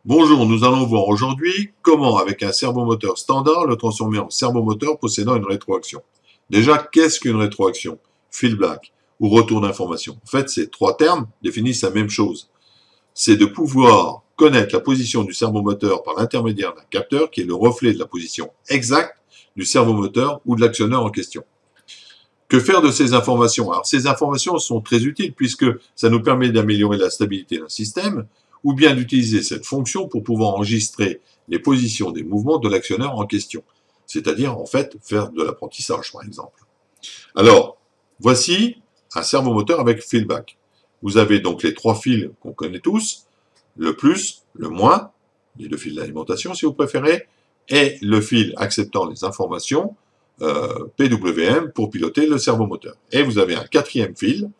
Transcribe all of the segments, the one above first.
Bonjour, nous allons voir aujourd'hui comment, avec un servomoteur standard, le transformer en servomoteur possédant une rétroaction. Déjà, qu'est-ce qu'une rétroaction? Feedback ou retour d'information. En fait, ces trois termes définissent la même chose. C'est de pouvoir connaître la position du servomoteur par l'intermédiaire d'un capteur qui est le reflet de la position exacte du servomoteur ou de l'actionneur en question. Que faire de ces informations? Alors, ces informations sont très utiles puisque ça nous permet d'améliorer la stabilité d'un système ou bien d'utiliser cette fonction pour pouvoir enregistrer les positions des mouvements de l'actionneur en question. C'est-à-dire, en fait, faire de l'apprentissage, par exemple. Alors, voici un servomoteur avec feedback. Vous avez donc les trois fils qu'on connaît tous, le plus, le moins, les deux fils d'alimentation si vous préférez, et le fil acceptant les informations, PWM, pour piloter le servomoteur. Et vous avez un quatrième fil,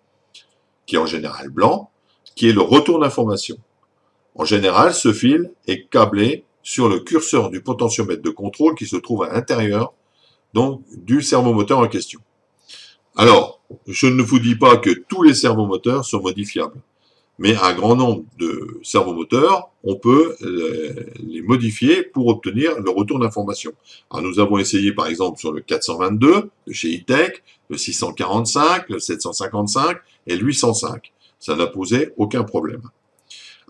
qui est en général blanc, qui est le retour d'information. En général, ce fil est câblé sur le curseur du potentiomètre de contrôle qui se trouve à l'intérieur donc du servomoteur en question. Alors, je ne vous dis pas que tous les servomoteurs sont modifiables, mais un grand nombre de servomoteurs, on peut les modifier pour obtenir le retour d'information. Alors, nous avons essayé par exemple sur le 422 de chez E-Tech, le 645, le 755 et le 805. Ça n'a posé aucun problème.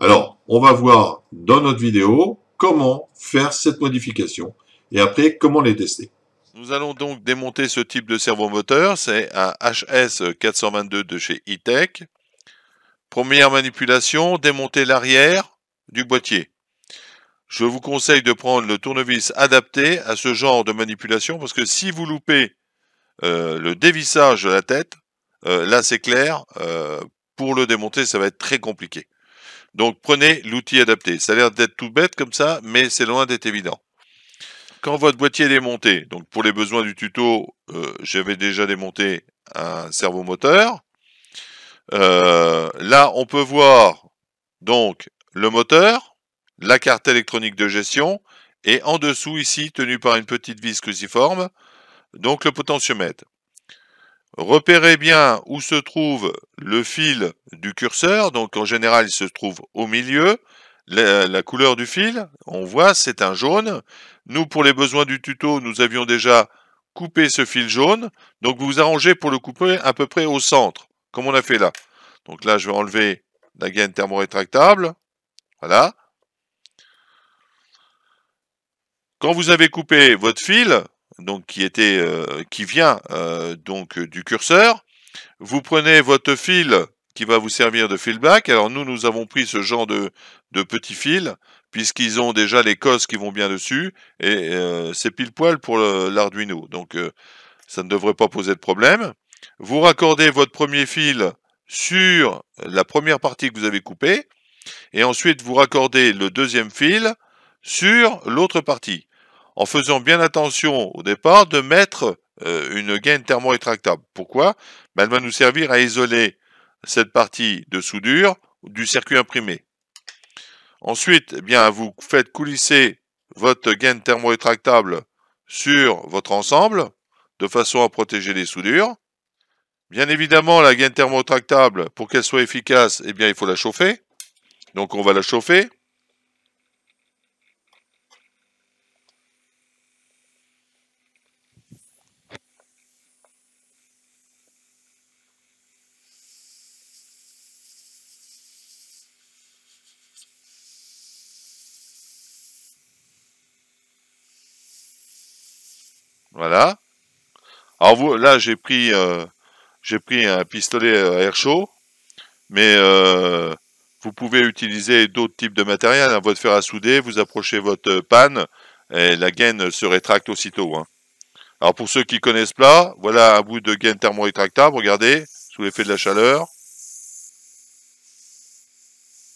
Alors, on va voir dans notre vidéo comment faire cette modification et après comment les tester. Nous allons donc démonter ce type de servomoteur, c'est un HS422 de chez E-Tech. Première manipulation, démonter l'arrière du boîtier. Je vous conseille de prendre le tournevis adapté à ce genre de manipulation parce que si vous loupez le dévissage de la tête, là c'est clair, pour le démonter ça va être très compliqué. Donc prenez l'outil adapté. Ça a l'air d'être tout bête comme ça, mais c'est loin d'être évident. Quand votre boîtier est démonté, donc pour les besoins du tuto, j'avais déjà démonté un servomoteur. Là, on peut voir donc le moteur, la carte électronique de gestion, et en dessous ici, tenu par une petite vis cruciforme, donc le potentiomètre. Repérez bien où se trouve le fil du curseur, donc en général il se trouve au milieu. La couleur du fil, on voit, c'est un jaune. Nous, pour les besoins du tuto, nous avions déjà coupé ce fil jaune. Donc vous vous arrangez pour le couper à peu près au centre, comme on a fait là. Donc là, je vais enlever la gaine thermorétractable. Voilà. Quand vous avez coupé votre fil, donc qui vient donc du curseur, vous prenez votre fil qui va vous servir de feedback. Alors nous avons pris ce genre de petits fils, puisqu'ils ont déjà les cosses qui vont bien dessus, et c'est pile poil pour l'Arduino. Donc ça ne devrait pas poser de problème. Vous raccordez votre premier fil sur la première partie que vous avez coupée, et ensuite vous raccordez le deuxième fil sur l'autre partie, en faisant bien attention au départ de mettre une gaine thermorétractable. Pourquoi? Ben, elle va nous servir à isoler cette partie de soudure du circuit imprimé. Ensuite, eh bien, vous faites coulisser votre gaine thermorétractable sur votre ensemble, de façon à protéger les soudures. Bien évidemment, la gaine thermorétractable, pour qu'elle soit efficace, eh bien, il faut la chauffer. Donc on va la chauffer. Voilà. Alors vous, là, j'ai pris un pistolet à air chaud, mais vous pouvez utiliser d'autres types de matériel. Hein. Votre fer à souder, vous approchez votre panne et la gaine se rétracte aussitôt. Hein. Alors pour ceux qui connaissent pas, voilà un bout de gaine thermorétractable. Regardez, sous l'effet de la chaleur.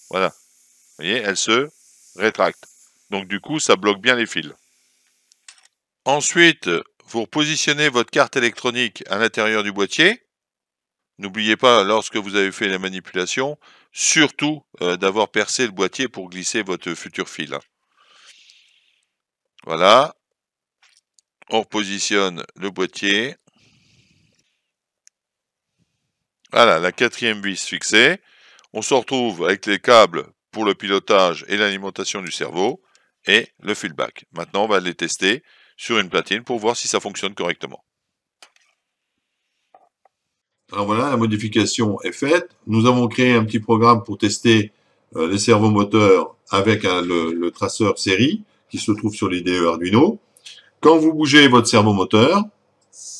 Voilà. Vous voyez, elle se rétracte. Donc du coup, ça bloque bien les fils. Ensuite, vous repositionnez votre carte électronique à l'intérieur du boîtier. N'oubliez pas, lorsque vous avez fait la manipulation, surtout d'avoir percé le boîtier pour glisser votre futur fil. Voilà. On repositionne le boîtier. Voilà, la quatrième vis fixée. On se retrouve avec les câbles pour le pilotage et l'alimentation du cerveau, et le feedback. Maintenant, on va les tester sur une platine pour voir si ça fonctionne correctement. Alors voilà, la modification est faite. Nous avons créé un petit programme pour tester les servomoteurs avec le traceur série qui se trouve sur l'IDE Arduino. Quand vous bougez votre servomoteur,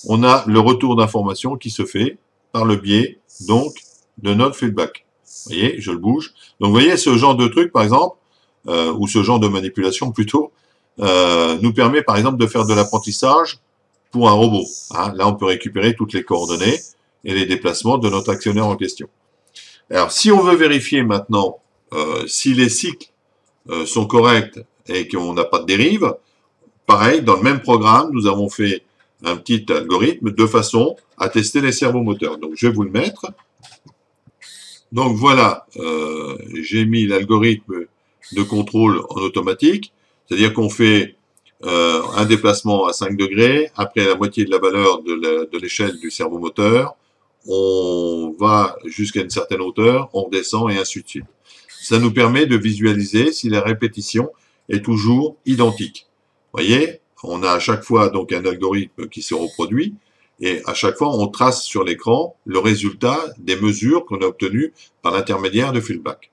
on a le retour d'information qui se fait par le biais donc de notre feedback. Vous voyez, je le bouge. Donc vous voyez, ce genre de truc, par exemple, ou ce genre de manipulation plutôt, nous permet par exemple de faire de l'apprentissage pour un robot. Hein. Là, on peut récupérer toutes les coordonnées et les déplacements de notre actionnaire en question. Alors, si on veut vérifier maintenant si les cycles sont corrects et qu'on n'a pas de dérive, pareil, dans le même programme, nous avons fait un petit algorithme de façon à tester les servomoteurs. Donc, je vais vous le mettre. Donc, voilà, j'ai mis l'algorithme de contrôle en automatique, c'est-à-dire qu'on fait un déplacement à 5 degrés, après la moitié de la valeur de l'échelle du servomoteur, on va jusqu'à une certaine hauteur, on redescend et ainsi de suite. Ça nous permet de visualiser si la répétition est toujours identique. Vous voyez, on a à chaque fois donc un algorithme qui se reproduit et à chaque fois on trace sur l'écran le résultat des mesures qu'on a obtenues par l'intermédiaire de feedback.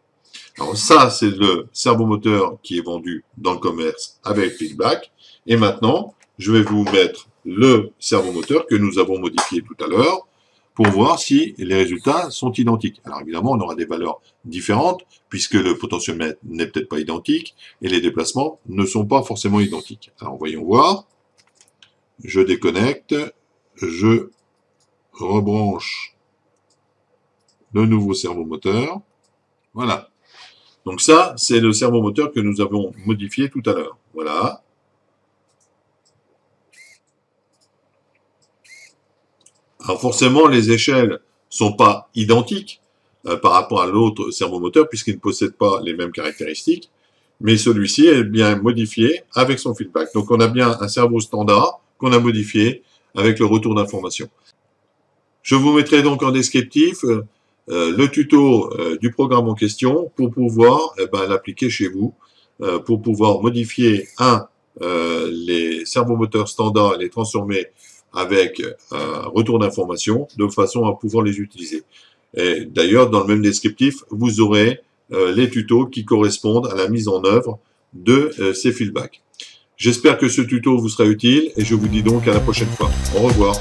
Alors ça, c'est le servomoteur qui est vendu dans le commerce avec feedback. Et maintenant, je vais vous mettre le servomoteur que nous avons modifié tout à l'heure pour voir si les résultats sont identiques. Alors évidemment, on aura des valeurs différentes puisque le potentiomètre n'est peut-être pas identique et les déplacements ne sont pas forcément identiques. Alors voyons voir. Je déconnecte, je rebranche le nouveau servomoteur. Voilà. Donc ça, c'est le servomoteur que nous avons modifié tout à l'heure. Voilà. Alors forcément, les échelles sont pas identiques par rapport à l'autre servomoteur puisqu'il ne possède pas les mêmes caractéristiques, mais celui-ci est bien modifié avec son feedback. Donc on a bien un servo standard qu'on a modifié avec le retour d'information. Je vous mettrai donc en descriptif le tuto du programme en question pour pouvoir l'appliquer chez vous, pour pouvoir modifier les servomoteurs standards et les transformer avec un retour d'information de façon à pouvoir les utiliser. Et d'ailleurs, dans le même descriptif, vous aurez les tutos qui correspondent à la mise en œuvre de ces feedbacks. J'espère que ce tuto vous sera utile et je vous dis donc à la prochaine fois. Au revoir.